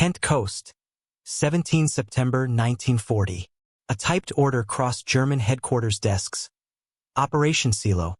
Kent Coast, 17 September 1940. A typed order crossed German headquarters desks. Operation Silo,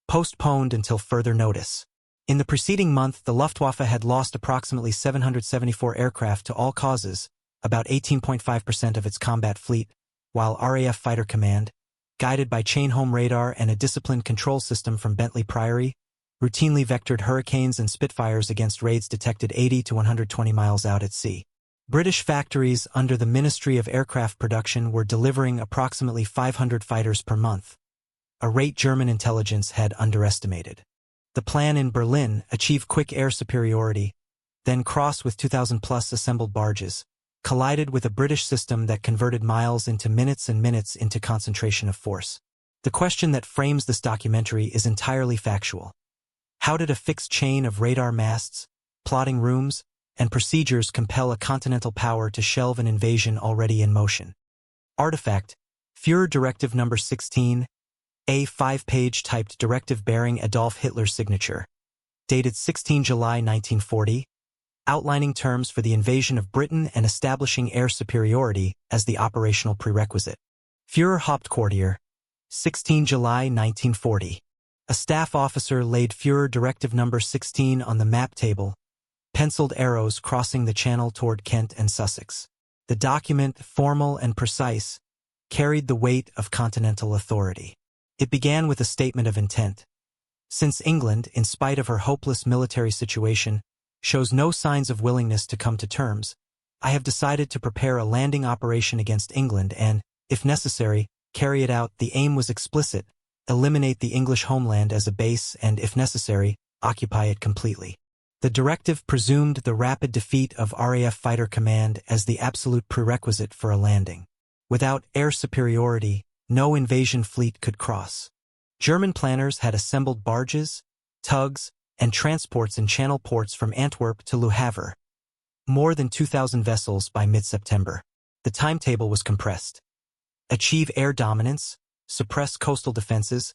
postponed until further notice. In the preceding month, the Luftwaffe had lost approximately 774 aircraft to all causes, about 18.5% of its combat fleet, while RAF Fighter Command, guided by chain-home radar and a disciplined control system from Bentley Priory, routinely vectored Hurricanes and Spitfires against raids detected 80 to 120 miles out at sea. British factories under the Ministry of Aircraft Production were delivering approximately 500 fighters per month, a rate German intelligence had underestimated. The plan in Berlin, achieve quick air superiority, then cross with 2,000-plus assembled barges, collided with a British system that converted miles into minutes and minutes into concentration of force. The question that frames this documentary is entirely factual. How did a fixed chain of radar masts, plotting rooms, and procedures compel a continental power to shelve an invasion already in motion? Artifact, Führer Directive No. 16, a 5-page typed directive bearing Adolf Hitler's signature, dated 16 July 1940, outlining terms for the invasion of Britain and establishing air superiority as the operational prerequisite. Führer Hauptquartier, 16 July 1940. A staff officer laid Führer Directive No. 16 on the map table, penciled arrows crossing the channel toward Kent and Sussex. The document, formal and precise, carried the weight of continental authority. It began with a statement of intent. Since England, in spite of her hopeless military situation, shows no signs of willingness to come to terms, I have decided to prepare a landing operation against England and, if necessary, carry it out. The aim was explicit: eliminate the English homeland as a base and, if necessary, occupy it completely. The directive presumed the rapid defeat of RAF Fighter Command as the absolute prerequisite for a landing. Without air superiority, no invasion fleet could cross. German planners had assembled barges, tugs, and transports in channel ports from Antwerp to Le Havre. More than 2,000 vessels by mid-September. The timetable was compressed. Achieve air dominance, suppress coastal defenses,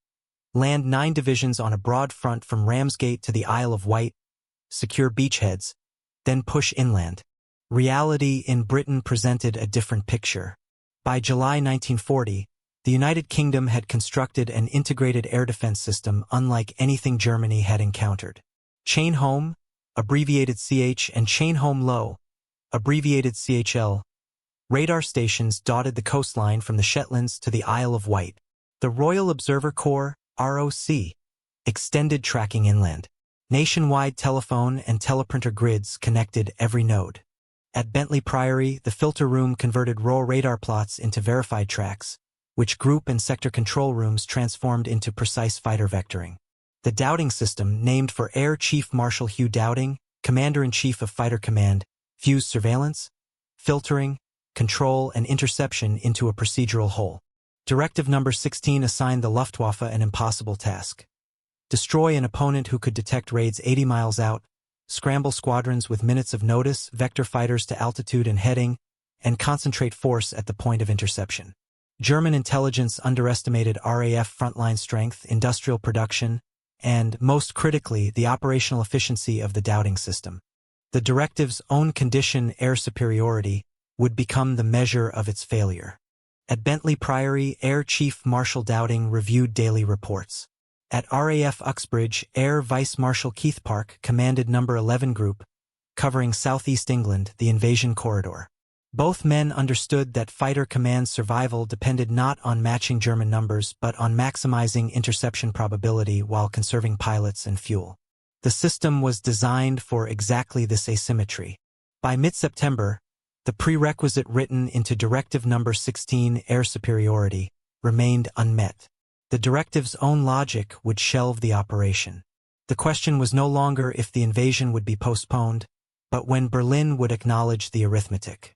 land 9 divisions on a broad front from Ramsgate to the Isle of Wight, secure beachheads, then push inland. Reality in Britain presented a different picture. By July 1940, the United Kingdom had constructed an integrated air defense system unlike anything Germany had encountered. Chain Home, abbreviated CH, and Chain Home Low, abbreviated CHL, radar stations dotted the coastline from the Shetlands to the Isle of Wight. The Royal Observer Corps, ROC, extended tracking inland. Nationwide telephone and teleprinter grids connected every node. At Bentley Priory, the filter room converted raw radar plots into verified tracks, which group and sector control rooms transformed into precise fighter vectoring. The Dowding system, named for Air Chief Marshal Hugh Dowding, Commander-in-Chief of Fighter Command, fused surveillance, filtering, control, and interception into a procedural whole. Directive No. 16 assigned the Luftwaffe an impossible task. Destroy an opponent who could detect raids 80 miles out, scramble squadrons with minutes of notice, vector fighters to altitude and heading, and concentrate force at the point of interception. German intelligence underestimated RAF frontline strength, industrial production, and, most critically, the operational efficiency of the Dowding system. The directive's own condition, air superiority, would become the measure of its failure. At Bentley Priory, Air Chief Marshal Dowding reviewed daily reports. At RAF Uxbridge, Air Vice Marshal Keith Park commanded No. 11 Group, covering southeast England, the invasion corridor. Both men understood that Fighter Command's survival depended not on matching German numbers but on maximizing interception probability while conserving pilots and fuel. The system was designed for exactly this asymmetry. By mid-September, the prerequisite written into Directive No. 16, air superiority, remained unmet. The directive's own logic would shelve the operation. The question was no longer if the invasion would be postponed, but when Berlin would acknowledge the arithmetic.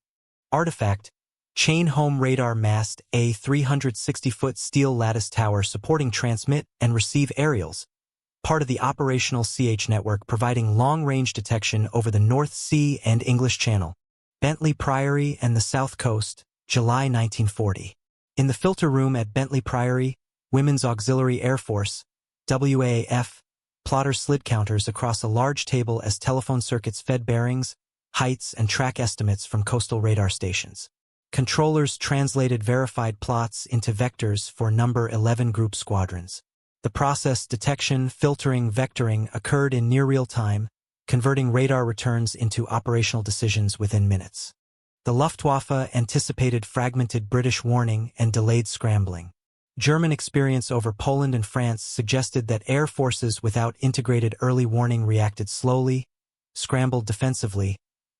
Artifact, Chain Home Radar Mast, a 360-foot steel lattice tower supporting transmit and receive aerials, part of the operational CH network providing long-range detection over the North Sea and English Channel. Bentley Priory and the South Coast, July 1940. In the filter room at Bentley Priory, Women's Auxiliary Air Force, WAAF, plotter slid counters across a large table as telephone circuits fed bearings, heights, and track estimates from coastal radar stations. Controllers translated verified plots into vectors for number 11 group squadrons. The process detection, filtering, vectoring occurred in near real time, converting radar returns into operational decisions within minutes. The Luftwaffe anticipated fragmented British warning and delayed scrambling. German experience over Poland and France suggested that air forces without integrated early warning reacted slowly, scrambled defensively,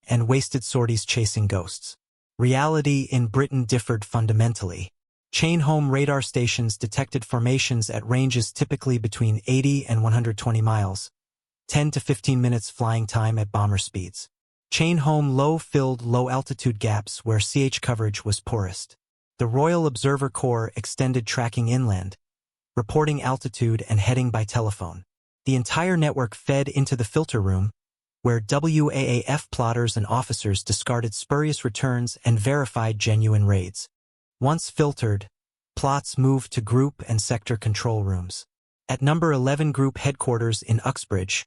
and wasted sorties chasing ghosts. Reality in Britain differed fundamentally. Chain-home radar stations detected formations at ranges typically between 80 and 120 miles, 10 to 15 minutes flying time at bomber speeds. Chain-home low-filled low-altitude gaps where CH coverage was poorest. The Royal Observer Corps extended tracking inland, reporting altitude and heading by telephone. The entire network fed into the filter room, where WAAF plotters and officers discarded spurious returns and verified genuine raids. Once filtered, plots moved to group and sector control rooms. At number 11 Group headquarters in Uxbridge,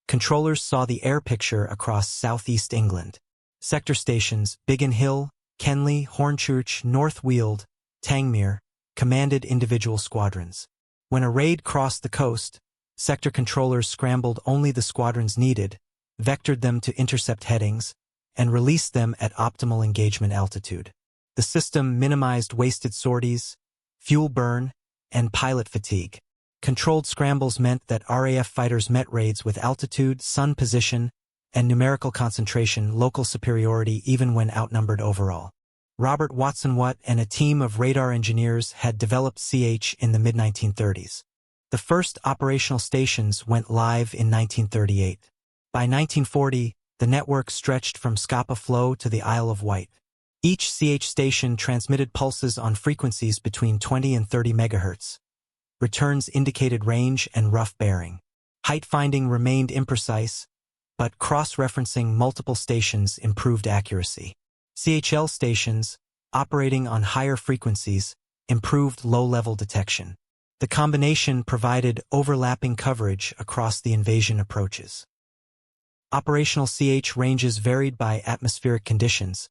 controllers saw the air picture across southeast England. Sector stations Biggin Hill, Kenley, Hornchurch, North Weald, Tangmere commanded individual squadrons. When a raid crossed the coast, sector controllers scrambled only the squadrons needed, vectored them to intercept headings, and released them at optimal engagement altitude. The system minimized wasted sorties, fuel burn, and pilot fatigue. Controlled scrambles meant that RAF fighters met raids with altitude, sun position, and numerical concentration local superiority even when outnumbered overall. Robert Watson-Watt and a team of radar engineers had developed CH in the mid-1930s. The first operational stations went live in 1938. By 1940, the network stretched from Scapa Flow to the Isle of Wight. Each CH station transmitted pulses on frequencies between 20 and 30 MHz. Returns indicated range and rough bearing. Height finding remained imprecise, but cross-referencing multiple stations improved accuracy. CHL stations, operating on higher frequencies, improved low-level detection. The combination provided overlapping coverage across the invasion approaches. Operational CH ranges varied by atmospheric conditions,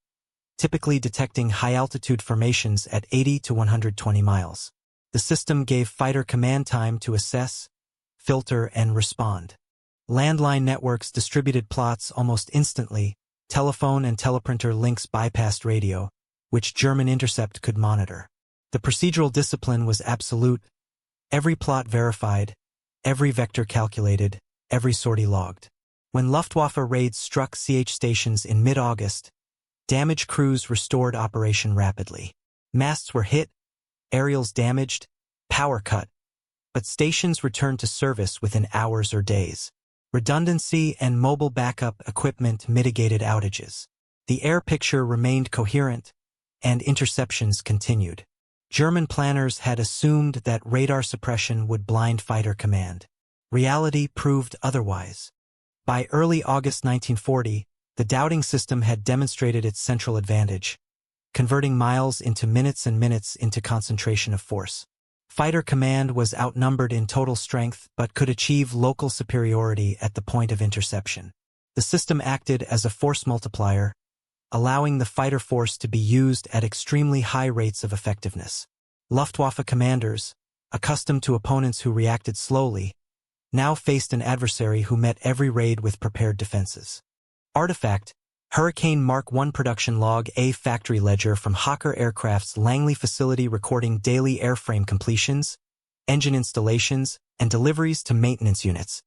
typically detecting high-altitude formations at 80 to 120 miles. The system gave fighter command time to assess, filter, and respond. Landline networks distributed plots almost instantly. Telephone and teleprinter links bypassed radio, which German intercept could monitor. The procedural discipline was absolute. Every plot verified, every vector calculated, every sortie logged. When Luftwaffe raids struck CH stations in mid-August, damaged crews restored operation rapidly. Masts were hit, aerials damaged, power cut, but stations returned to service within hours or days. Redundancy and mobile backup equipment mitigated outages. The air picture remained coherent, and interceptions continued. German planners had assumed that radar suppression would blind fighter command. Reality proved otherwise. By early August 1940, the Dowding system had demonstrated its central advantage, converting miles into minutes and minutes into concentration of force. Fighter command was outnumbered in total strength but could achieve local superiority at the point of interception. The system acted as a force multiplier, allowing the fighter force to be used at extremely high rates of effectiveness. Luftwaffe commanders, accustomed to opponents who reacted slowly, now faced an adversary who met every raid with prepared defenses. Artifact: Hurricane Mark I production log, a factory ledger from Hawker Aircraft's Langley facility recording daily airframe completions, engine installations, and deliveries to maintenance units,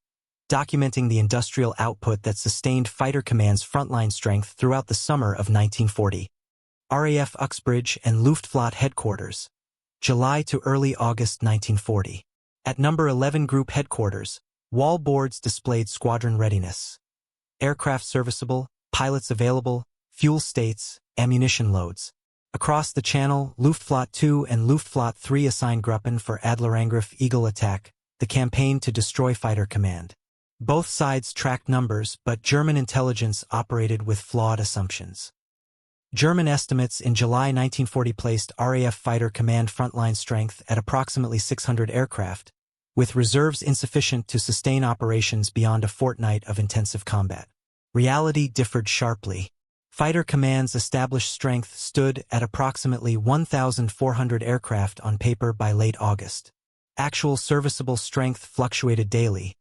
documenting the industrial output that sustained Fighter Command's frontline strength throughout the summer of 1940. RAF Uxbridge and Luftflotte headquarters, July to early August 1940. At number 11 Group headquarters, wall boards displayed squadron readiness. Aircraft serviceable, pilots available, fuel states, ammunition loads. Across the channel, Luftflotte 2 and Luftflotte 3 assigned Gruppen for Adlerangriff Eagle attack, the campaign to destroy Fighter Command. Both sides tracked numbers, but German intelligence operated with flawed assumptions. German estimates in July 1940 placed RAF Fighter Command frontline strength at approximately 600 aircraft, with reserves insufficient to sustain operations beyond a fortnight of intensive combat. Reality differed sharply. Fighter Command's established strength stood at approximately 1,400 aircraft on paper by late August. Actual serviceable strength fluctuated daily,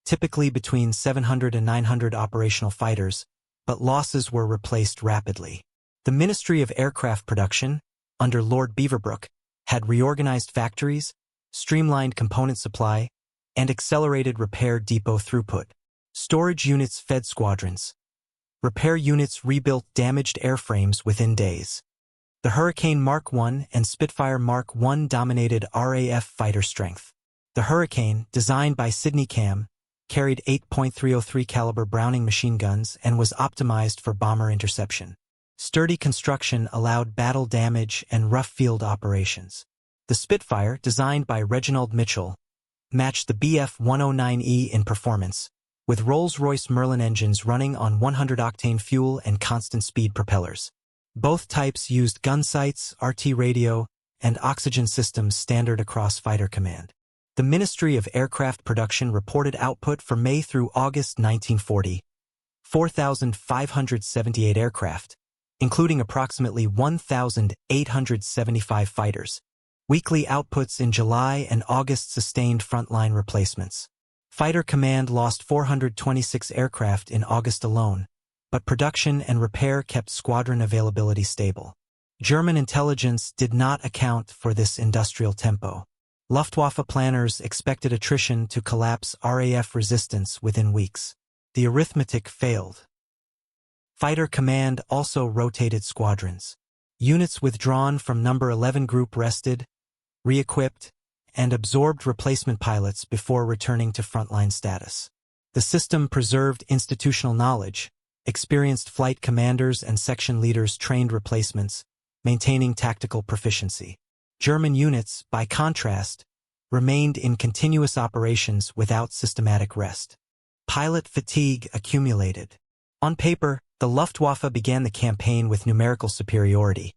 typically between 700 and 900 operational fighters, but losses were replaced rapidly. The Ministry of Aircraft Production, under Lord Beaverbrook, had reorganized factories, streamlined component supply, and accelerated repair depot throughput. Storage units fed squadrons. Repair units rebuilt damaged airframes within days. The Hurricane Mark I and Spitfire Mark I dominated RAF fighter strength. The Hurricane, designed by Sidney Cam, carried 8.303 caliber Browning machine guns and was optimized for bomber interception. Sturdy construction allowed battle damage and rough field operations. The Spitfire, designed by Reginald Mitchell, matched the Bf-109E in performance, with Rolls-Royce Merlin engines running on 100-octane fuel and constant-speed propellers. Both types used gun sights, RT radio, and oxygen systems standard across Fighter Command. The Ministry of Aircraft Production reported output for May through August 1940, 4,578 aircraft, including approximately 1,875 fighters. Weekly outputs in July and August sustained frontline replacements. Fighter Command lost 426 aircraft in August alone, but production and repair kept squadron availability stable. German intelligence did not account for this industrial tempo. Luftwaffe planners expected attrition to collapse RAF resistance within weeks. The arithmetic failed. Fighter Command also rotated squadrons. Units withdrawn from No. 11 Group rested, re-equipped, and absorbed replacement pilots before returning to frontline status. The system preserved institutional knowledge. Experienced flight commanders and section leaders trained replacements, maintaining tactical proficiency. German units, by contrast, remained in continuous operations without systematic rest. Pilot fatigue accumulated. On paper, the Luftwaffe began the campaign with numerical superiority.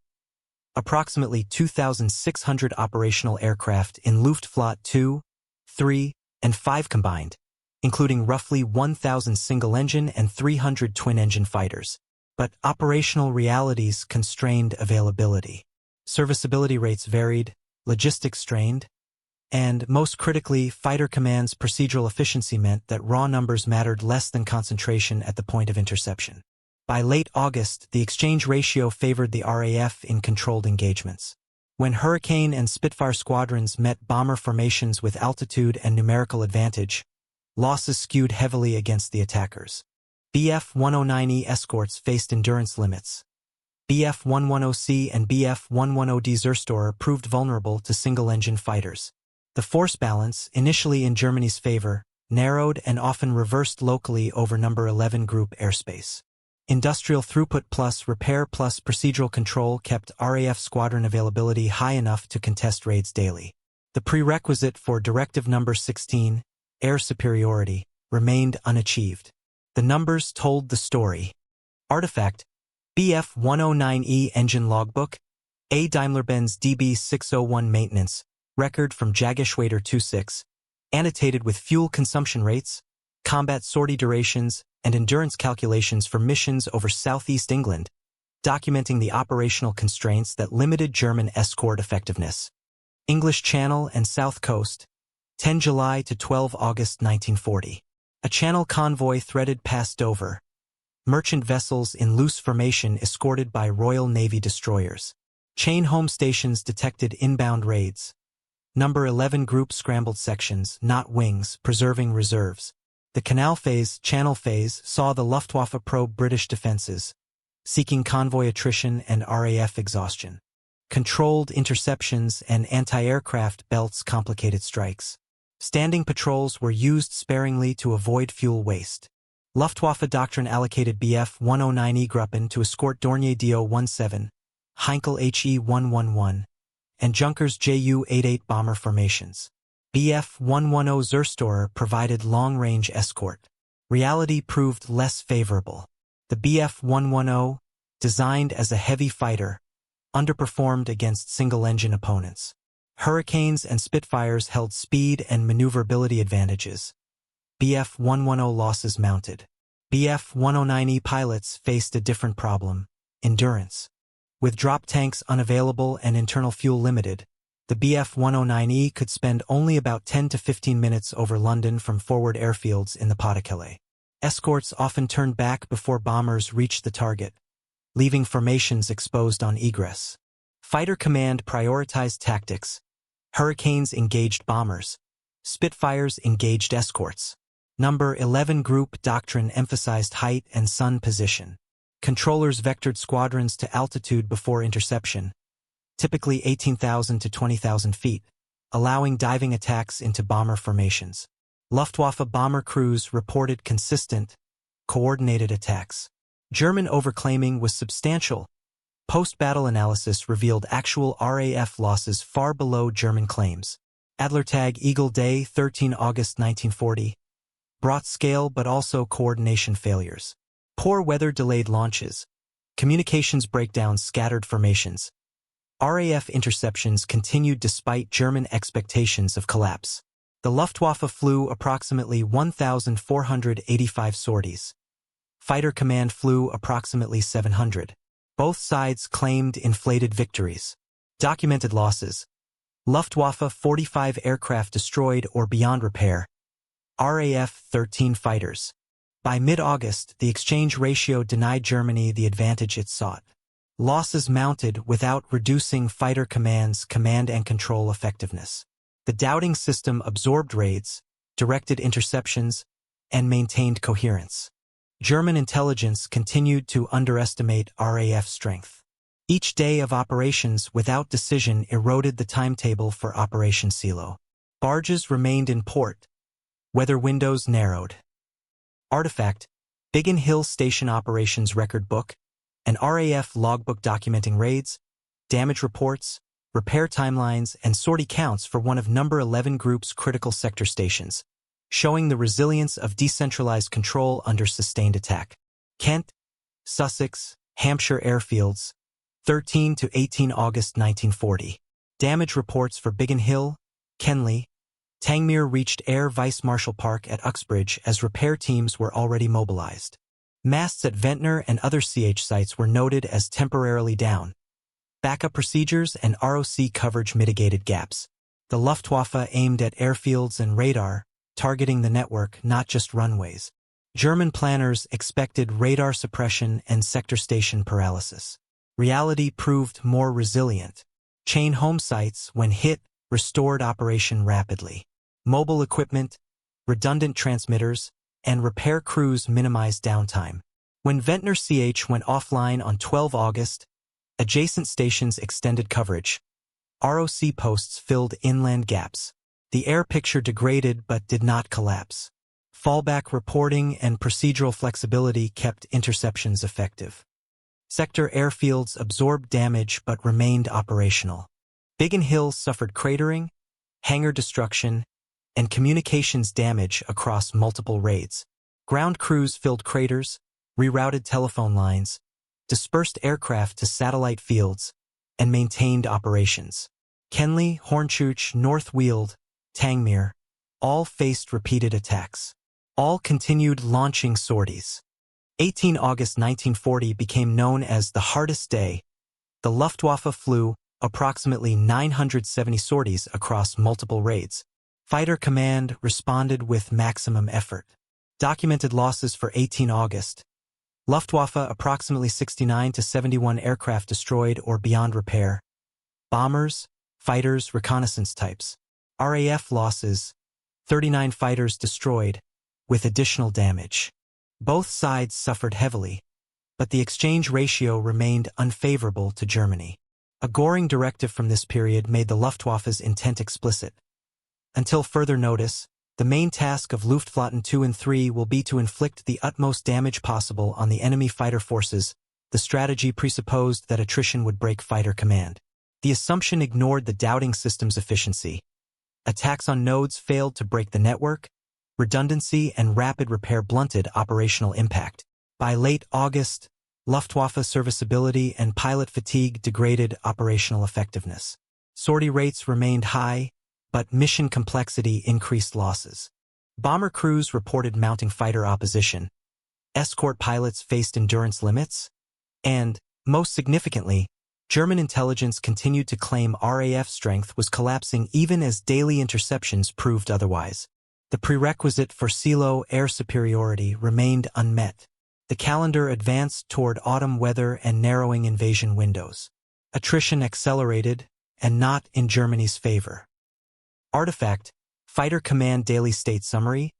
Approximately 2,600 operational aircraft in Luftflotte 2, 3, and 5 combined, including roughly 1,000 single-engine and 300 twin-engine fighters. But operational realities constrained availability. Serviceability rates varied, logistics strained, and, most critically, Fighter Command's procedural efficiency meant that raw numbers mattered less than concentration at the point of interception. By late August, the exchange ratio favored the RAF in controlled engagements. When Hurricane and Spitfire squadrons met bomber formations with altitude and numerical advantage, losses skewed heavily against the attackers. Bf-109E escorts faced endurance limits. Bf-110C and Bf-110D Zerstorer proved vulnerable to single-engine fighters. The force balance, initially in Germany's favor, narrowed and often reversed locally over No. 11 Group airspace. Industrial throughput plus repair plus procedural control kept RAF squadron availability high enough to contest raids daily. The prerequisite for Directive No. 16, air superiority, remained unachieved. The numbers told the story. Artifact: Bf-109E engine logbook, A Daimler-Benz DB601 maintenance, record from Jageschwader 26, annotated with fuel consumption rates, combat sortie durations, and endurance calculations for missions over southeast England, documenting the operational constraints that limited German escort effectiveness. English Channel and South Coast, 10 July to 12 August 1940. A Channel convoy threaded past Dover. Merchant vessels in loose formation escorted by Royal Navy destroyers. Chain home stations detected inbound raids. No. 11 Group scrambled sections, not wings, preserving reserves. The Canal Phase, Channel Phase, saw the Luftwaffe probe British defenses, seeking convoy attrition and RAF exhaustion. Controlled interceptions and anti-aircraft belts complicated strikes. Standing patrols were used sparingly to avoid fuel waste. Luftwaffe doctrine allocated Bf-109E Gruppen to escort Dornier Do-17, Heinkel HE-111, and Junkers Ju-88 bomber formations. Bf-110 Zerstorer provided long-range escort. Reality proved less favorable. The Bf-110, designed as a heavy fighter, underperformed against single-engine opponents. Hurricanes and Spitfires held speed and maneuverability advantages. Bf-110 losses mounted. Bf-109E pilots faced a different problem: endurance. With drop tanks unavailable and internal fuel limited, the Bf-109E could spend only about 10 to 15 minutes over London from forward airfields in the Pas-de-Calais. Escorts often turned back before bombers reached the target, leaving formations exposed on egress. Fighter Command prioritized tactics. Hurricanes engaged bombers. Spitfires engaged escorts. Number 11 Group doctrine emphasized height and sun position. Controllers vectored squadrons to altitude before interception, typically 18,000 to 20,000 feet, allowing diving attacks into bomber formations. Luftwaffe bomber crews reported consistent, coordinated attacks. German overclaiming was substantial. Post-battle analysis revealed actual RAF losses far below German claims. Adlertag Eagle Day, 13 August 1940, brought scale but also coordination failures. Poor weather delayed launches. Communications breakdowns scattered formations. RAF interceptions continued despite German expectations of collapse. The Luftwaffe flew approximately 1,485 sorties. Fighter Command flew approximately 700. Both sides claimed inflated victories. Documented losses. Luftwaffe 45 aircraft destroyed or beyond repair. RAF 13 fighters. By mid-August, the exchange ratio denied Germany the advantage it sought. Losses mounted without reducing Fighter Command's command and control effectiveness. The doubting system absorbed raids, directed interceptions, and maintained coherence. German intelligence continued to underestimate RAF strength. Each day of operations without decision eroded the timetable for Operation Silo. Barges remained in port. Weather windows narrowed. Artifact: Biggin Hill Station Operations Record Book, an RAF logbook documenting raids, damage reports, repair timelines, and sortie counts for one of Number 11 Group's critical sector stations, showing the resilience of decentralized control under sustained attack. Kent, Sussex, Hampshire airfields, 13 to 18 August 1940. Damage reports for Biggin Hill, Kenley, Tangmere reached Air Vice Marshal Park at Uxbridge as repair teams were already mobilized. Masts at Ventnor and other CH sites were noted as temporarily down. Backup procedures and ROC coverage mitigated gaps. The Luftwaffe aimed at airfields and radar, targeting the network, not just runways. German planners expected radar suppression and sector station paralysis. Reality proved more resilient. Chain home sites, when hit, restored operation rapidly. Mobile equipment, redundant transmitters, and repair crews minimized downtime. When Ventnor CH went offline on 12 August, adjacent stations extended coverage. ROC posts filled inland gaps. The air picture degraded but did not collapse. Fallback reporting and procedural flexibility kept interceptions effective. Sector airfields absorbed damage but remained operational. Biggin Hill suffered cratering, hangar destruction, and communications damage across multiple raids. Ground crews filled craters, rerouted telephone lines, dispersed aircraft to satellite fields, and maintained operations. Kenley, Hornchurch, North Weald, Tangmere, all faced repeated attacks. All continued launching sorties. 18 August 1940 became known as the hardest day. The Luftwaffe flew approximately 970 sorties across multiple raids. Fighter Command responded with maximum effort. Documented losses for 18 August. Luftwaffe approximately 69 to 71 aircraft destroyed or beyond repair. Bombers, fighters, reconnaissance types. RAF losses, 39 fighters destroyed, with additional damage. Both sides suffered heavily, but the exchange ratio remained unfavorable to Germany. A Göring directive from this period made the Luftwaffe's intent explicit. Until further notice, the main task of Luftflotten 2 and 3 will be to inflict the utmost damage possible on the enemy fighter forces. The strategy presupposed that attrition would break Fighter Command. The assumption ignored the doubting system's efficiency. Attacks on nodes failed to break the network. Redundancy and rapid repair blunted operational impact. By late August, Luftwaffe serviceability and pilot fatigue degraded operational effectiveness. Sortie rates remained high, but mission complexity increased losses. Bomber crews reported mounting fighter opposition. escort pilots faced endurance limits, and, most significantly, German intelligence continued to claim RAF strength was collapsing even as daily interceptions proved otherwise. The prerequisite for silo air superiority remained unmet. The calendar advanced toward autumn weather and narrowing invasion windows. Attrition accelerated, and not in Germany's favor. Artifact, Fighter Command Daily State Summary,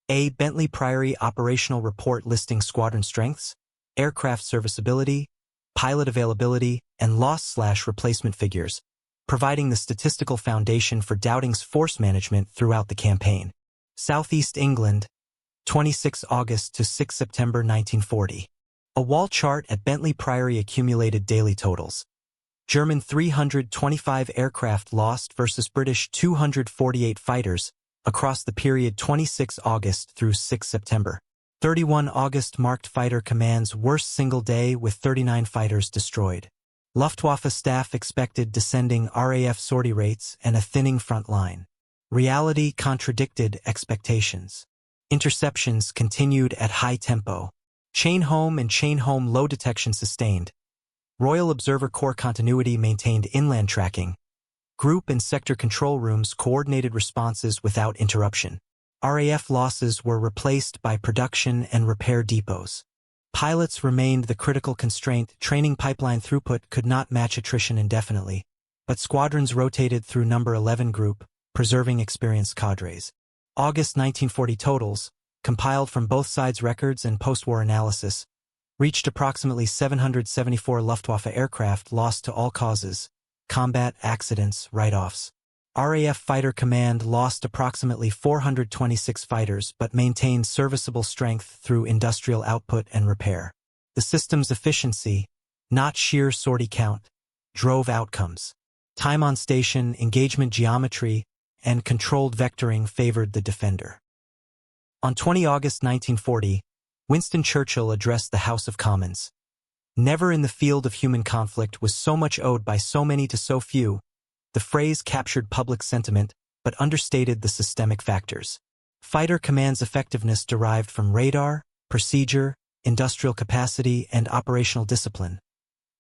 A. Bentley Priory Operational Report listing squadron strengths, aircraft serviceability, pilot availability, and loss/replacement figures, providing the statistical foundation for Dowding's force management throughout the campaign. Southeast England, 26 August to 6 September 1940. A wall chart at Bentley Priory accumulated daily totals. German 325 aircraft lost versus British 248 fighters across the period 26 August through 6 September. 31 August marked Fighter Command's worst single day with 39 fighters destroyed. Luftwaffe staff expected descending RAF sortie rates and a thinning front line. Reality contradicted expectations. Interceptions continued at high tempo. Chain home and chain home low detection sustained. Royal Observer Corps continuity maintained inland tracking. Group and sector control rooms coordinated responses without interruption. RAF losses were replaced by production and repair depots. Pilots remained the critical constraint. Training pipeline throughput could not match attrition indefinitely, but squadrons rotated through No. 11 Group, preserving experienced cadres. August 1940 totals, compiled from both sides' records and post-war analysis, reached approximately 774 Luftwaffe aircraft lost to all causes, combat, accidents, write-offs. RAF Fighter Command lost approximately 426 fighters but maintained serviceable strength through industrial output and repair. The system's efficiency, not sheer sortie count, drove outcomes. Time on station, engagement geometry, and controlled vectoring favored the defender. On 20 August 1940, Winston Churchill addressed the House of Commons. Never in the field of human conflict was so much owed by so many to so few. The phrase captured public sentiment, but understated the systemic factors. Fighter Command's effectiveness derived from radar, procedure, industrial capacity, and operational discipline.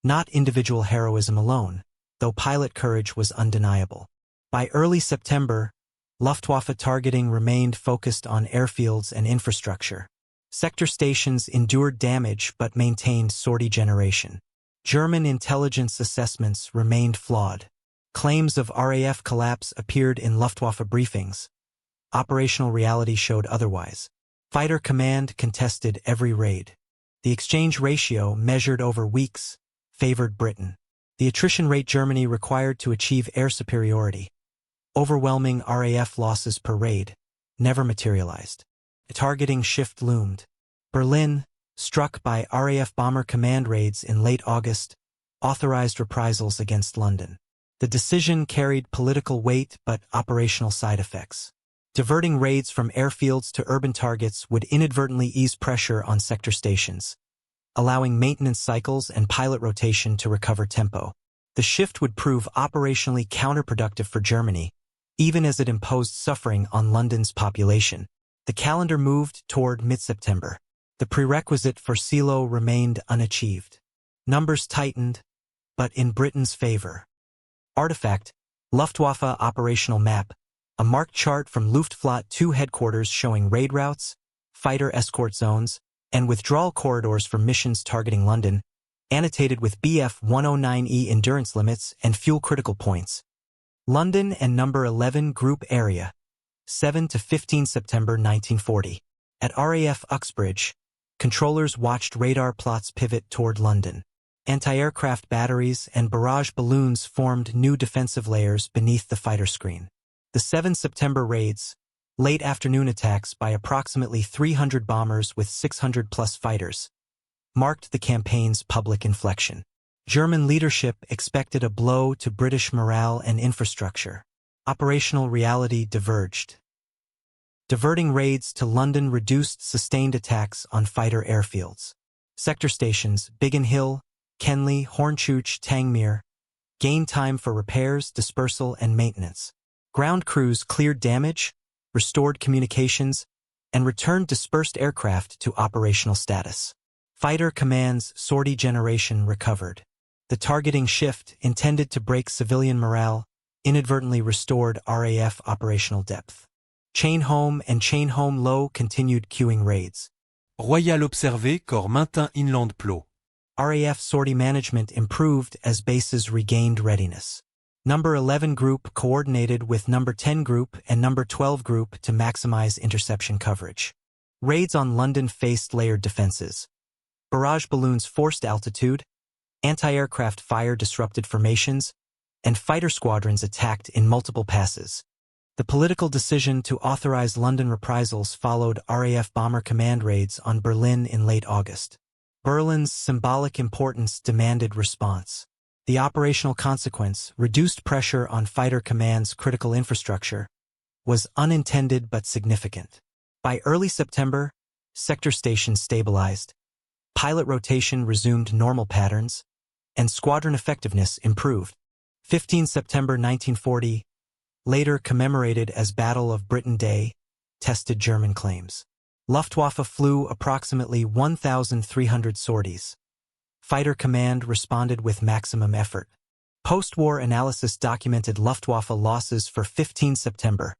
Not individual heroism alone, though pilot courage was undeniable. By early September, Luftwaffe targeting remained focused on airfields and infrastructure. Sector stations endured damage but maintained sortie generation. German intelligence assessments remained flawed. Claims of RAF collapse appeared in Luftwaffe briefings. Operational reality showed otherwise. Fighter Command contested every raid. The exchange ratio, measured over weeks, favored Britain. The attrition rate Germany required to achieve air superiority. Overwhelming RAF losses per raid, never materialized. A targeting shift loomed. Berlin, struck by RAF bomber command raids in late August, authorized reprisals against London. The decision carried political weight but operational side effects. Diverting raids from airfields to urban targets would inadvertently ease pressure on sector stations, allowing maintenance cycles and pilot rotation to recover tempo. The shift would prove operationally counterproductive for Germany, even as it imposed suffering on London's population. The calendar moved toward mid-September. The prerequisite for silo remained unachieved. Numbers tightened, but in Britain's favor. Artifact, Luftwaffe Operational Map, a marked chart from Luftflotte 2 headquarters showing raid routes, fighter escort zones, and withdrawal corridors for missions targeting London, annotated with BF 109E endurance limits and fuel critical points. London and No. 11 Group Area, 7 to 15 September 1940. At RAF Uxbridge, controllers watched radar plots pivot toward London. Anti-aircraft batteries and barrage balloons formed new defensive layers beneath the fighter screen. The 7 September raids, late afternoon attacks by approximately 300 bombers with 600-plus fighters, marked the campaign's public inflection. German leadership expected a blow to British morale and infrastructure. Operational reality diverged. Diverting raids to London reduced sustained attacks on fighter airfields. Sector stations, Biggin Hill, Kenley, Hornchurch, Tangmere, gained time for repairs, dispersal, and maintenance. Ground crews cleared damage, restored communications, and returned dispersed aircraft to operational status. Fighter command's sortie generation recovered. The targeting shift, intended to break civilian morale, inadvertently restored RAF operational depth. Chain home and chain home low continued queuing raids. Royal observé, corps maintint inland plot. RAF sortie management improved as bases regained readiness. Number 11 Group coordinated with Number 10 Group and Number 12 Group to maximize interception coverage. Raids on London faced layered defenses. Barrage balloons forced altitude, anti-aircraft fire disrupted formations, and fighter squadrons attacked in multiple passes. The political decision to authorize London reprisals followed RAF bomber command raids on Berlin in late August. Berlin's symbolic importance demanded response. The operational consequence, reduced pressure on fighter command's critical infrastructure, was unintended but significant. By early September, sector stations stabilized, pilot rotation resumed normal patterns, and squadron effectiveness improved. 15 September 1940, later commemorated as Battle of Britain Day, tested German claims. Luftwaffe flew approximately 1,300 sorties. Fighter command responded with maximum effort. Post-war analysis documented Luftwaffe losses for 15 September.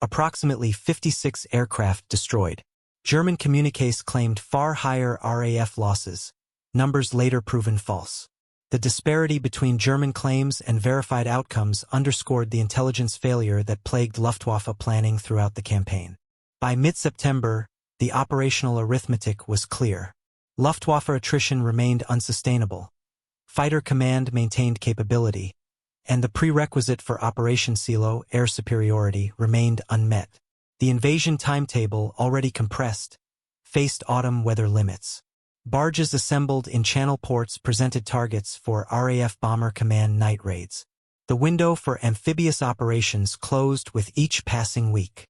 Approximately 56 aircraft destroyed. German communiques claimed far higher RAF losses, numbers later proven false. The disparity between German claims and verified outcomes underscored the intelligence failure that plagued Luftwaffe planning throughout the campaign. By mid-September, the operational arithmetic was clear. Luftwaffe attrition remained unsustainable. Fighter command maintained capability, and the prerequisite for Operation Silo, air superiority, remained unmet. The invasion timetable, already compressed, faced autumn weather limits. Barges assembled in channel ports presented targets for RAF Bomber Command night raids. The window for amphibious operations closed with each passing week.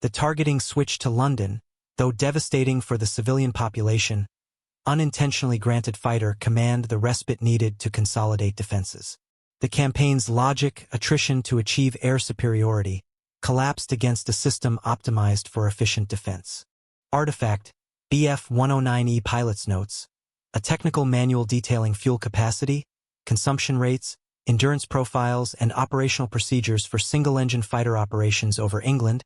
The targeting switch to London, though devastating for the civilian population, unintentionally granted fighter command the respite needed to consolidate defenses. The campaign's logic, attrition to achieve air superiority, collapsed against a system optimized for efficient defense. Artifact, BF 109E Pilot's Notes, a technical manual detailing fuel capacity, consumption rates, endurance profiles, and operational procedures for single-engine fighter operations over England,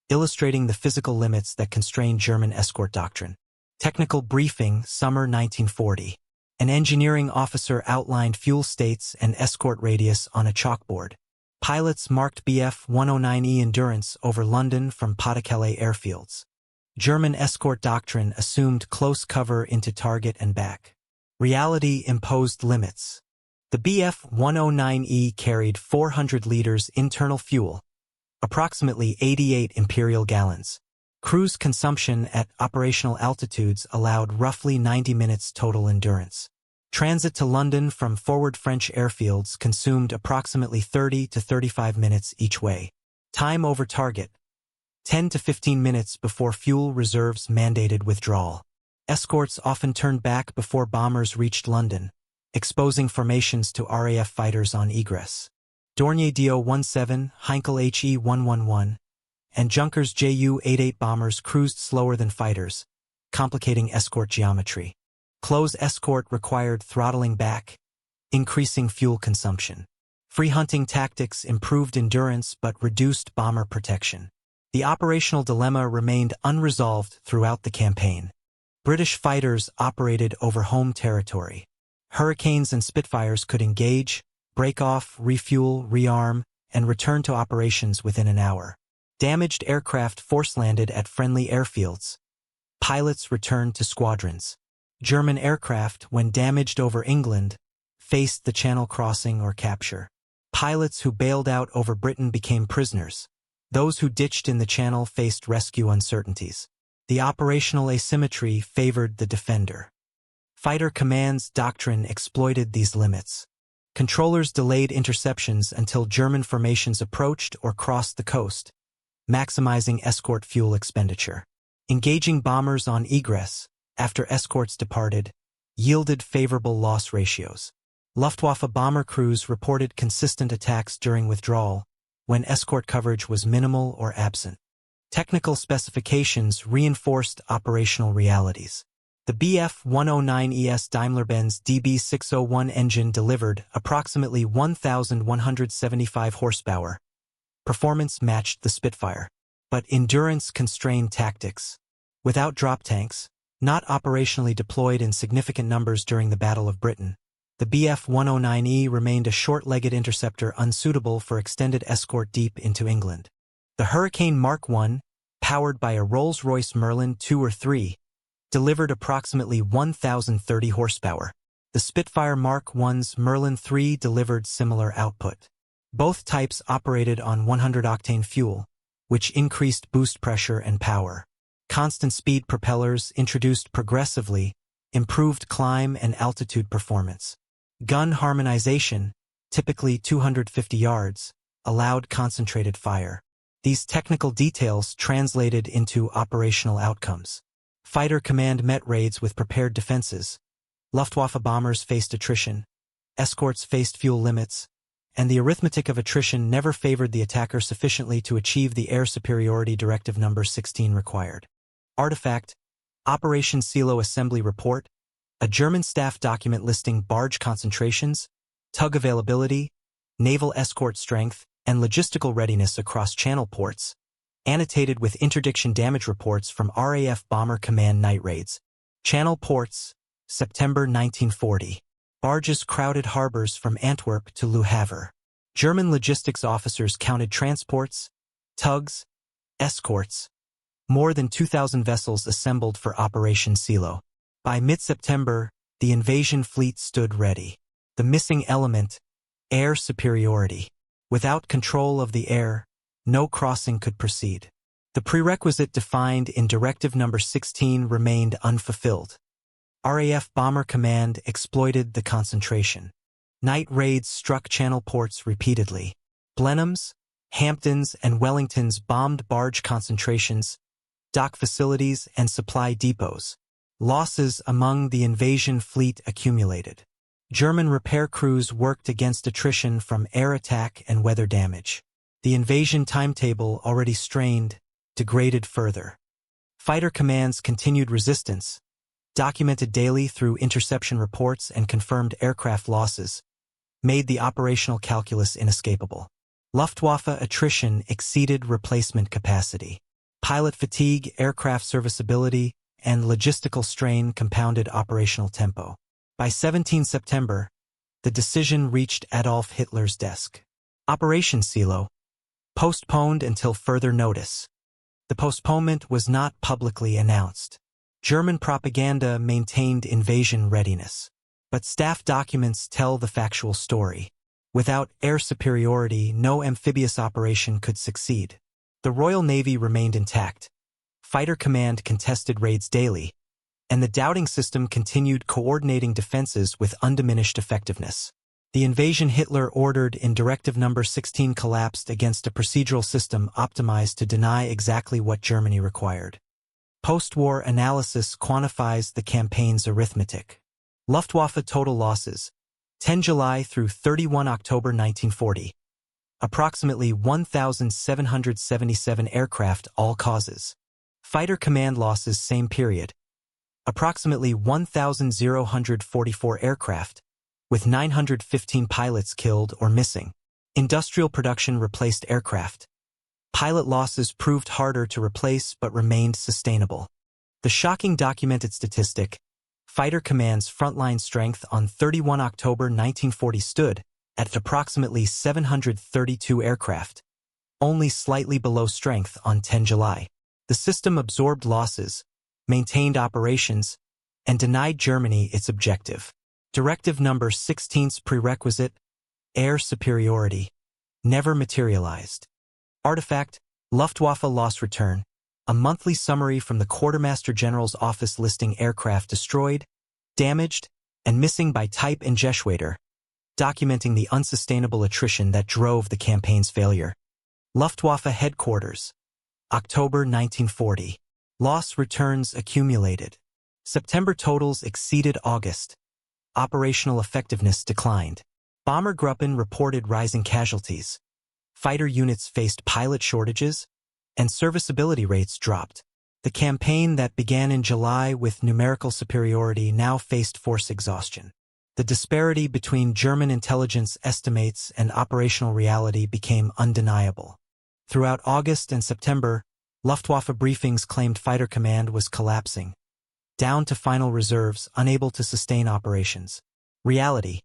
illustrating the physical limits that constrain German escort doctrine. Technical briefing, summer 1940. An engineering officer outlined fuel states and escort radius on a chalkboard. Pilots marked BF 109E endurance over London from Pas-de-Calais airfields. German escort doctrine assumed close cover into target and back. Reality imposed limits. The BF 109E carried 400 liters internal fuel, approximately 88 imperial gallons. Cruise consumption at operational altitudes allowed roughly 90 minutes total endurance. Transit to London from forward French airfields consumed approximately 30 to 35 minutes each way. Time over target, 10 to 15 minutes before fuel reserves mandated withdrawal. Escorts often turned back before bombers reached London, exposing formations to RAF fighters on egress. Dornier Do-17, Heinkel HE-111, and Junkers Ju-88 bombers cruised slower than fighters, complicating escort geometry. Close escort required throttling back, increasing fuel consumption. Free hunting tactics improved endurance but reduced bomber protection. The operational dilemma remained unresolved throughout the campaign. British fighters operated over home territory. Hurricanes and Spitfires could engage, break off, refuel, rearm, and return to operations within an hour. Damaged aircraft force-landed at friendly airfields. Pilots returned to squadrons. German aircraft, when damaged over England, faced the Channel crossing or capture. Pilots who bailed out over Britain became prisoners. Those who ditched in the Channel faced rescue uncertainties. The operational asymmetry favored the defender. Fighter command's doctrine exploited these limits. Controllers delayed interceptions until German formations approached or crossed the coast, maximizing escort fuel expenditure. Engaging bombers on egress, after escorts departed, yielded favorable loss ratios. Luftwaffe bomber crews reported consistent attacks during withdrawal, when escort coverage was minimal or absent. Technical specifications reinforced operational realities. The Bf-109ES Daimler-Benz DB601 engine delivered approximately 1,175 horsepower. Performance matched the Spitfire, but endurance constrained tactics. Without drop tanks, not operationally deployed in significant numbers during the Battle of Britain, the Bf-109E remained a short-legged interceptor unsuitable for extended escort deep into England. The Hurricane Mark I, powered by a Rolls-Royce Merlin 2 or 3, delivered approximately 1,030 horsepower. The Spitfire Mark I's Merlin 3 delivered similar output. Both types operated on 100-octane fuel, which increased boost pressure and power. Constant speed propellers introduced progressively improved climb and altitude performance. Gun harmonization, typically 250 yards, allowed concentrated fire. These technical details translated into operational outcomes. Fighter command met raids with prepared defenses. Luftwaffe bombers faced attrition. Escorts faced fuel limits. And the arithmetic of attrition never favored the attacker sufficiently to achieve the air superiority directive number 16 required. Artifact, Operation Silo Assembly Report, a German staff document listing barge concentrations, tug availability, naval escort strength, and logistical readiness across channel ports, annotated with interdiction damage reports from RAF Bomber Command night raids. Channel ports, September 1940. Barges crowded harbors from Antwerp to Le Havre. German logistics officers counted transports, tugs, escorts. More than 2,000 vessels assembled for Operation Silo. By mid-September, the invasion fleet stood ready. The missing element, air superiority. Without control of the air, no crossing could proceed. The prerequisite defined in Directive Number 16 remained unfulfilled. RAF Bomber Command exploited the concentration. Night raids struck channel ports repeatedly. Blenheims, Hamptons, and Wellingtons bombed barge concentrations, dock facilities, and supply depots. Losses among the invasion fleet accumulated. German repair crews worked against attrition from air attack and weather damage. The invasion timetable, already strained, degraded further. Fighter commands continued resistance, documented daily through interception reports and confirmed aircraft losses, made the operational calculus inescapable. Luftwaffe attrition exceeded replacement capacity. Pilot fatigue, aircraft serviceability, and logistical strain compounded operational tempo. By 17 September, the decision reached Adolf Hitler's desk. Operation Silo, postponed until further notice. The postponement was not publicly announced. German propaganda maintained invasion readiness. But staff documents tell the factual story. Without air superiority, no amphibious operation could succeed. The Royal Navy remained intact. Fighter command contested raids daily, and the doubting system continued coordinating defenses with undiminished effectiveness. The invasion Hitler ordered in Directive Number 16 collapsed against a procedural system optimized to deny exactly what Germany required. Post-war analysis quantifies the campaign's arithmetic. Luftwaffe total losses, 10 July through 31 October 1940. Approximately 1,777 aircraft, all causes. Fighter command losses same period. Approximately 1,044 aircraft, with 915 pilots killed or missing. Industrial production replaced aircraft. Pilot losses proved harder to replace but remained sustainable. The shocking documented statistic, Fighter Command's frontline strength on 31 October 1940 stood at approximately 732 aircraft, only slightly below strength on 10 July. The system absorbed losses, maintained operations, and denied Germany its objective. Directive Number 16's prerequisite, air superiority, never materialized. Artifact, Luftwaffe loss return, a monthly summary from the Quartermaster General's office listing aircraft destroyed, damaged, and missing by type and Geschwader, documenting the unsustainable attrition that drove the campaign's failure. Luftwaffe Headquarters, October 1940. Loss returns accumulated. September totals exceeded August. Operational effectiveness declined. Bombergruppen reported rising casualties. Fighter units faced pilot shortages, and serviceability rates dropped. The campaign that began in July with numerical superiority now faced force exhaustion. The disparity between German intelligence estimates and operational reality became undeniable. Throughout August and September, Luftwaffe briefings claimed fighter command was collapsing, down to final reserves unable to sustain operations. Reality: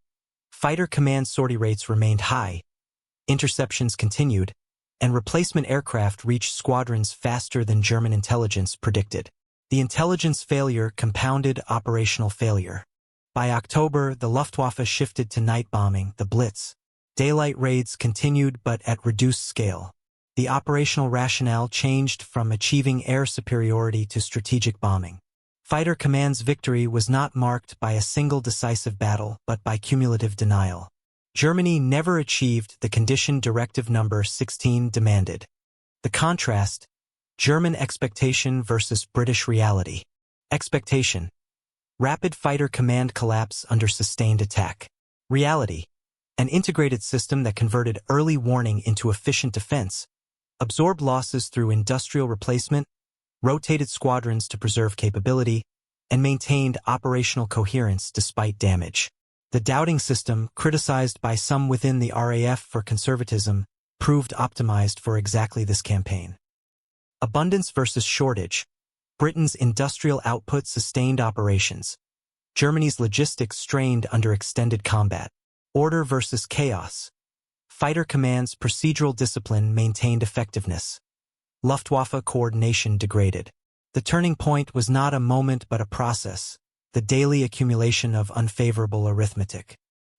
fighter command sortie rates remained high, interceptions continued, and replacement aircraft reached squadrons faster than German intelligence predicted. The intelligence failure compounded operational failure. By October, the Luftwaffe shifted to night bombing, the Blitz. Daylight raids continued but at reduced scale. The operational rationale changed from achieving air superiority to strategic bombing. Fighter command's victory was not marked by a single decisive battle but by cumulative denial. Germany never achieved the condition directive number 16 demanded. The contrast: German expectation versus British reality. Expectation: rapid fighter command collapse under sustained attack. Reality: an integrated system that converted early warning into efficient defense, absorbed losses through industrial replacement, rotated squadrons to preserve capability, and maintained operational coherence despite damage. The doubting system, criticized by some within the RAF for conservatism, proved optimized for exactly this campaign. Abundance versus shortage. Britain's industrial output sustained operations. Germany's logistics strained under extended combat. Order versus chaos. Fighter command's procedural discipline maintained effectiveness. Luftwaffe coordination degraded. The turning point was not a moment but a process, the daily accumulation of unfavorable arithmetic.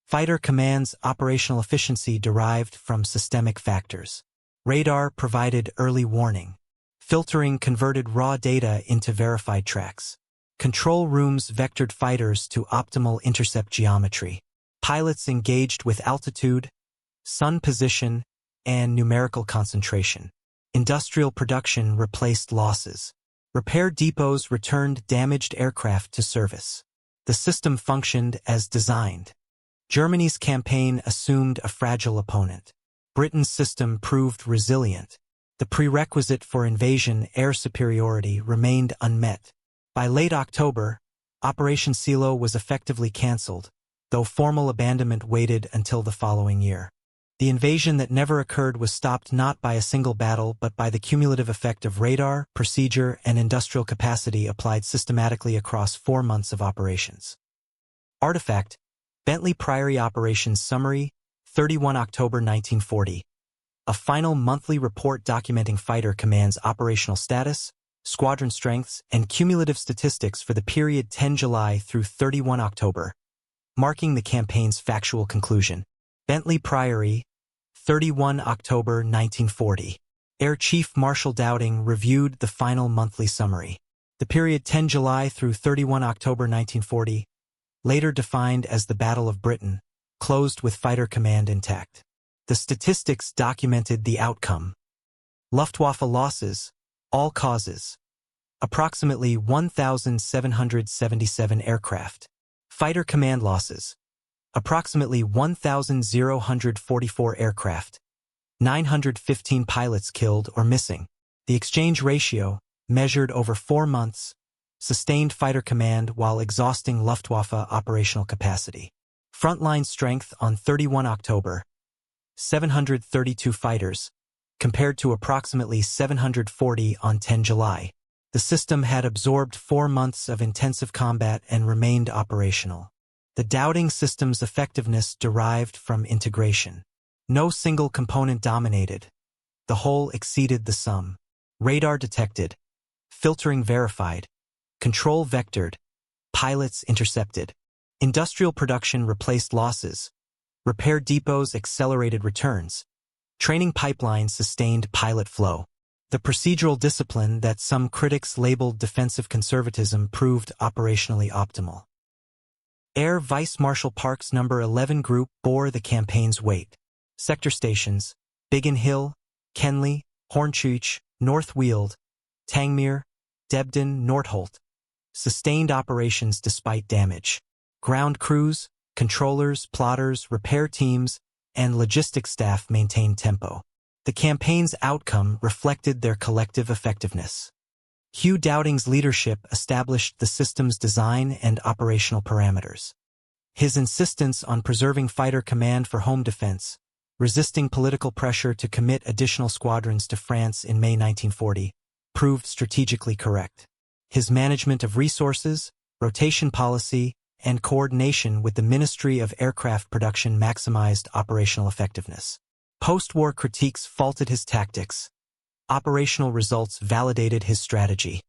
Fighter command's operational efficiency derived from systemic factors. Radar provided early warning. Filtering converted raw data into verified tracks. Control rooms vectored fighters to optimal intercept geometry. Pilots engaged with altitude, sun position, and numerical concentration. Industrial production replaced losses. Repair depots returned damaged aircraft to service. The system functioned as designed. Germany's campaign assumed a fragile opponent. Britain's system proved resilient. The prerequisite for invasion, air superiority, remained unmet. By late October, Operation Silo was effectively cancelled, though formal abandonment waited until the following year. The invasion that never occurred was stopped not by a single battle but by the cumulative effect of radar, procedure, and industrial capacity applied systematically across 4 months of operations. Artifact: Bentley Priory Operations Summary, 31 October 1940. A final monthly report documenting fighter command's operational status, squadron strengths, and cumulative statistics for the period 10 July through 31 October, marking the campaign's factual conclusion. Bentley Priory, 31 October 1940. Air Chief Marshal Dowding reviewed the final monthly summary. The period 10 July through 31 October 1940, later defined as the Battle of Britain, closed with fighter command intact. The statistics documented the outcome. Luftwaffe losses, all causes: approximately 1,777 aircraft. Fighter command losses: approximately 1,044 aircraft. 915 pilots killed or missing. The exchange ratio, measured over 4 months, sustained fighter command while exhausting Luftwaffe operational capacity. Frontline strength on 31 October: 732 fighters, compared to approximately 740 on 10 July. The system had absorbed 4 months of intensive combat and remained operational. The Dowding system's effectiveness derived from integration. No single component dominated. The whole exceeded the sum. Radar detected. Filtering verified. Control vectored. Pilots intercepted. Industrial production replaced losses. Repair depots accelerated returns. Training pipelines sustained pilot flow. The procedural discipline that some critics labeled defensive conservatism proved operationally optimal. Air Vice Marshal Park's No. 11 Group bore the campaign's weight. Sector stations: Biggin Hill, Kenley, Hornchurch, North Weald, Tangmere, Debden, Nordholt, sustained operations despite damage. Ground crews, controllers, plotters, repair teams, and logistics staff maintained tempo. The campaign's outcome reflected their collective effectiveness. Hugh Dowding's leadership established the system's design and operational parameters. His insistence on preserving fighter command for home defense, resisting political pressure to commit additional squadrons to France in May 1940, proved strategically correct. His management of resources, rotation policy, and coordination with the Ministry of Aircraft Production maximized operational effectiveness. Post-war critiques faulted his tactics. Operational results validated his strategy.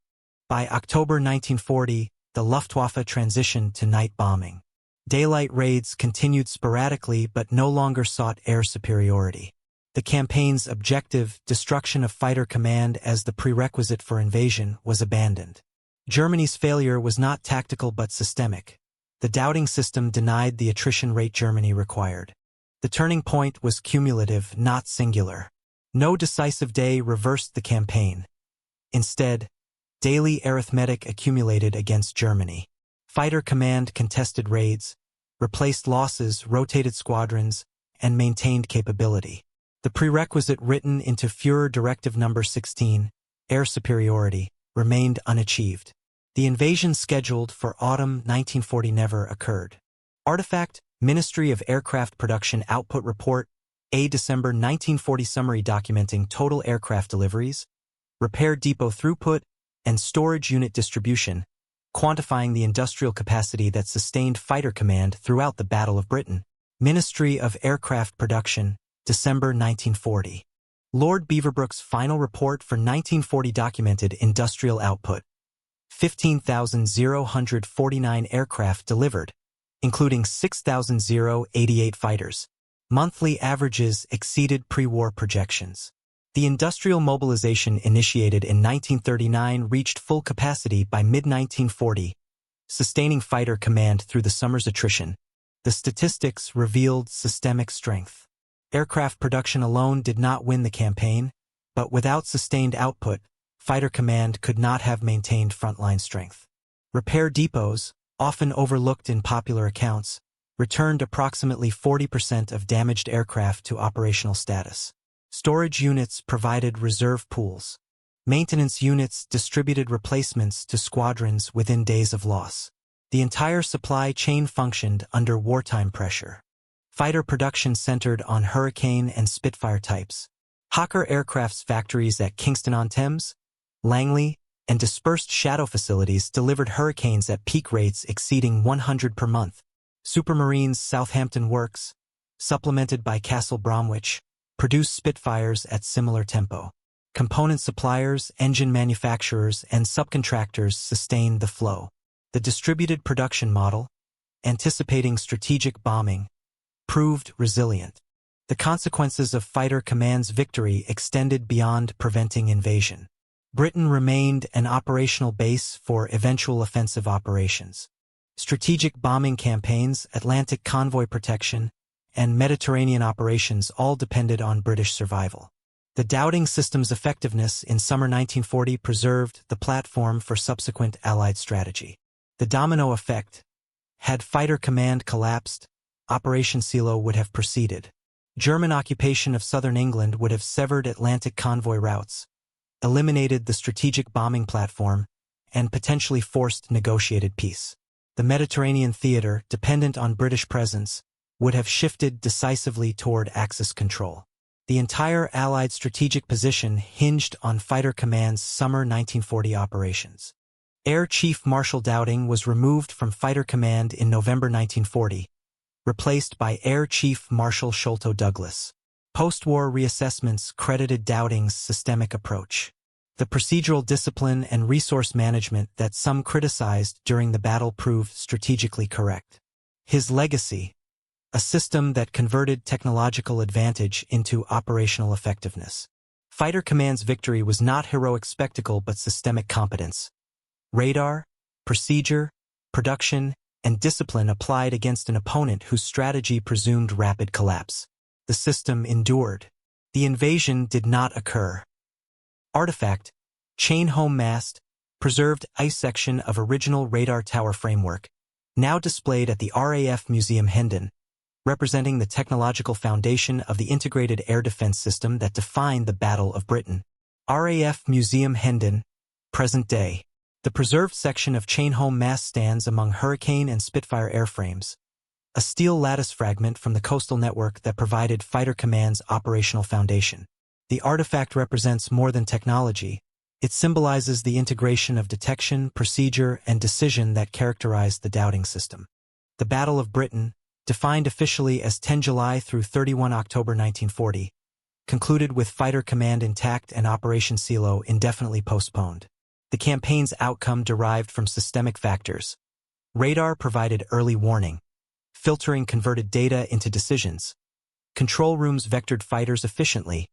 By October 1940, the Luftwaffe transitioned to night bombing. Daylight raids continued sporadically but no longer sought air superiority. The campaign's objective, destruction of fighter command as the prerequisite for invasion, was abandoned. Germany's failure was not tactical but systemic. The Dowding system denied the attrition rate Germany required. The turning point was cumulative, not singular. No decisive day reversed the campaign. Instead, daily arithmetic accumulated against Germany. Fighter command contested raids, replaced losses, rotated squadrons, and maintained capability. The prerequisite written into Führer Directive No. 16, air superiority, remained unachieved. The invasion scheduled for autumn 1940 never occurred. Artifact, Ministry of Aircraft Production Output Report, a December 1940 summary documenting total aircraft deliveries, repair depot throughput, and storage unit distribution, quantifying the industrial capacity that sustained fighter command throughout the Battle of Britain. Ministry of Aircraft Production, December 1940. Lord Beaverbrook's final report for 1940 documented industrial output. 15,049 aircraft delivered, including 6,088 fighters. Monthly averages exceeded pre-war projections. The industrial mobilization initiated in 1939 reached full capacity by mid-1940, sustaining fighter command through the summer's attrition. The statistics revealed systemic strength. Aircraft production alone did not win the campaign, but without sustained output, fighter command could not have maintained frontline strength. Repair depots, often overlooked in popular accounts, returned approximately 40% of damaged aircraft to operational status. Storage units provided reserve pools. Maintenance units distributed replacements to squadrons within days of loss. The entire supply chain functioned under wartime pressure. Fighter production centered on Hurricane and Spitfire types. Hawker Aircraft's factories at Kingston-on-Thames, Langley, and dispersed shadow facilities delivered Hurricanes at peak rates exceeding 100 per month. Supermarine's Southampton Works, supplemented by Castle Bromwich, produced Spitfires at similar tempo. Component suppliers, engine manufacturers, and subcontractors sustained the flow. The distributed production model, anticipating strategic bombing, proved resilient. The consequences of fighter command's victory extended beyond preventing invasion. Britain remained an operational base for eventual offensive operations. Strategic bombing campaigns, Atlantic convoy protection, and Mediterranean operations all depended on British survival. The Dowding system's effectiveness in summer 1940 preserved the platform for subsequent Allied strategy. The domino effect. Had fighter command collapsed, Operation Silo would have proceeded. German occupation of southern England would have severed Atlantic convoy routes, eliminated the strategic bombing platform, and potentially forced negotiated peace. The Mediterranean theater, dependent on British presence, would have shifted decisively toward Axis control. The entire Allied strategic position hinged on Fighter Command's summer 1940 operations. Air Chief Marshal Dowding was removed from Fighter Command in November 1940, replaced by Air Chief Marshal Sholto Douglas. Post-war reassessments credited Dowding's systemic approach. The procedural discipline and resource management that some criticized during the battle proved strategically correct. His legacy, a system that converted technological advantage into operational effectiveness. Fighter Command's victory was not heroic spectacle but systemic competence. Radar, procedure, production, and discipline applied against an opponent whose strategy presumed rapid collapse. The system endured. The invasion did not occur. Artifact, chain home mast, preserved ice section of original radar tower framework, now displayed at the RAF Museum Hendon, representing the technological foundation of the integrated air defense system that defined the Battle of Britain. RAF Museum Hendon, present day. The preserved section of chain-home mast stands among Hurricane and Spitfire airframes, a steel lattice fragment from the coastal network that provided Fighter Command's operational foundation. The artifact represents more than technology. It symbolizes the integration of detection, procedure, and decision that characterized the Dowding system. The Battle of Britain, defined officially as 10 July through 31 October 1940, concluded with Fighter Command intact and Operation Silo indefinitely postponed. The campaign's outcome derived from systemic factors. Radar provided early warning. Filtering converted data into decisions. Control rooms vectored fighters efficiently.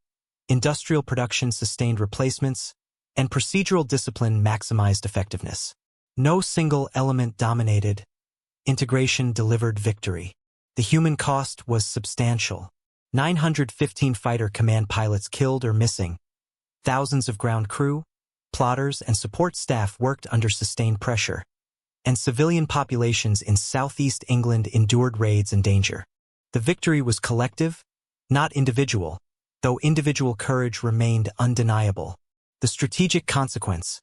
Industrial production sustained replacements, and procedural discipline maximized effectiveness. No single element dominated. Integration delivered victory. The human cost was substantial. 915 Fighter Command pilots killed or missing. Thousands of ground crew, plotters, and support staff worked under sustained pressure. And civilian populations in southeast England endured raids and danger. The victory was collective, not individual, though individual courage remained undeniable. The strategic consequence.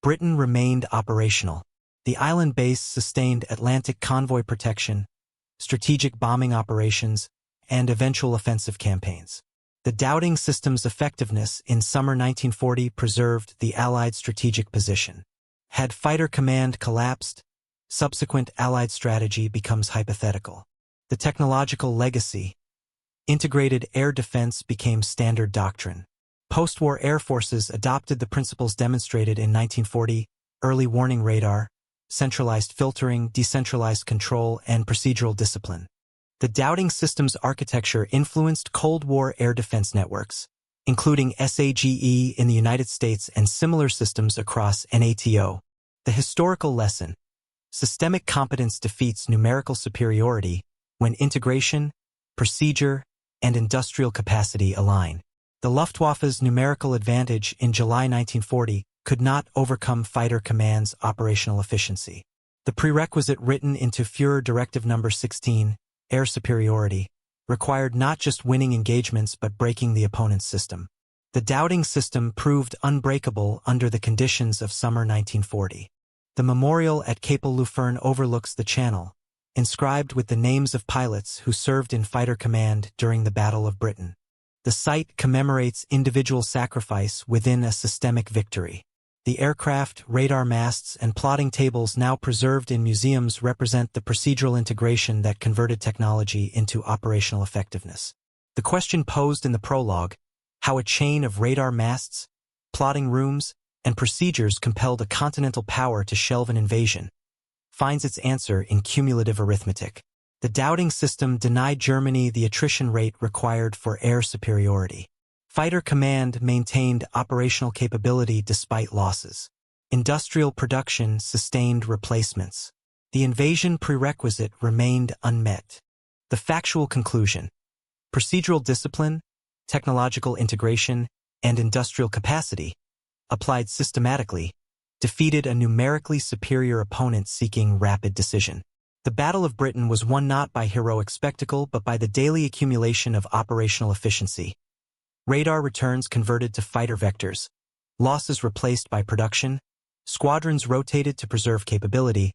Britain remained operational. The island base sustained Atlantic convoy protection, strategic bombing operations, and eventual offensive campaigns. The Dowding system's effectiveness in summer 1940 preserved the Allied strategic position. Had Fighter Command collapsed, subsequent Allied strategy becomes hypothetical. The technological legacy. Integrated air defense became standard doctrine. Post-war air forces adopted the principles demonstrated in 1940, early warning radar, centralized filtering, decentralized control, and procedural discipline. The Dowding system's architecture influenced Cold War air defense networks, including SAGE in the United States and similar systems across NATO. The historical lesson. Systemic competence defeats numerical superiority when integration, procedure, and industrial capacity align. The Luftwaffe's numerical advantage in July 1940 could not overcome Fighter Command's operational efficiency. The prerequisite written into Führer Directive No. 16, air superiority, required not just winning engagements but breaking the opponent's system. The Dowding system proved unbreakable under the conditions of summer 1940. The memorial at Capel-Louferne overlooks the channel, inscribed with the names of pilots who served in Fighter Command during the Battle of Britain. The site commemorates individual sacrifice within a systemic victory. The aircraft, radar masts, and plotting tables now preserved in museums represent the procedural integration that converted technology into operational effectiveness. The question posed in the prologue, how a chain of radar masts, plotting rooms, and procedures compelled a continental power to shelve an invasion, finds its answer in cumulative arithmetic. The Dowding system denied Germany the attrition rate required for air superiority. Fighter Command maintained operational capability despite losses. Industrial production sustained replacements. The invasion prerequisite remained unmet. The factual conclusion. Procedural discipline, technological integration, and industrial capacity, applied systematically, defeated a numerically superior opponent seeking rapid decision. The Battle of Britain was won not by heroic spectacle but by the daily accumulation of operational efficiency. Radar returns converted to fighter vectors, losses replaced by production, squadrons rotated to preserve capability,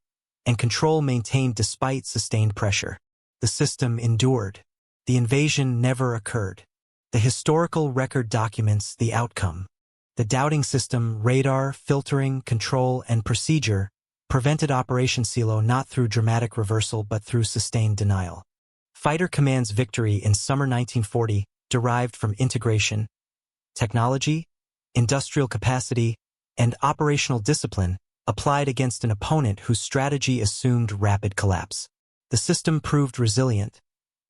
and control maintained despite sustained pressure. The system endured. The invasion never occurred. The historical record documents the outcome. The Dowding system, radar, filtering, control, and procedure prevented Operation Silo not through dramatic reversal but through sustained denial. Fighter Command's victory in summer 1940 derived from integration, technology, industrial capacity, and operational discipline applied against an opponent whose strategy assumed rapid collapse. The system proved resilient,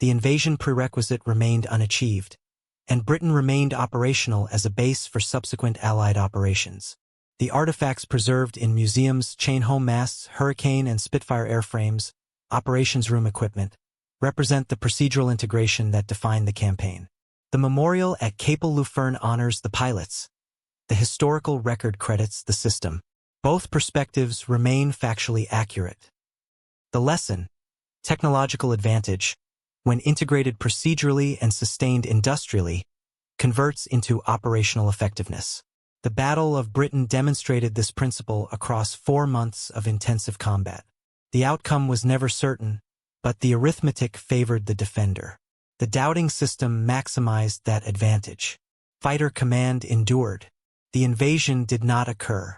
the invasion prerequisite remained unachieved, and Britain remained operational as a base for subsequent Allied operations. The artifacts preserved in museums, chain-home masts, Hurricane and Spitfire airframes, operations room equipment, represent the procedural integration that defined the campaign. The memorial at Capel-Louferne honors the pilots. The historical record credits the system. Both perspectives remain factually accurate. The lesson, technological advantage, when integrated procedurally and sustained industrially, converts into operational effectiveness. The Battle of Britain demonstrated this principle across 4 months of intensive combat. The outcome was never certain, but the arithmetic favored the defender. The doubting system maximized that advantage. Fighter command endured. The invasion did not occur.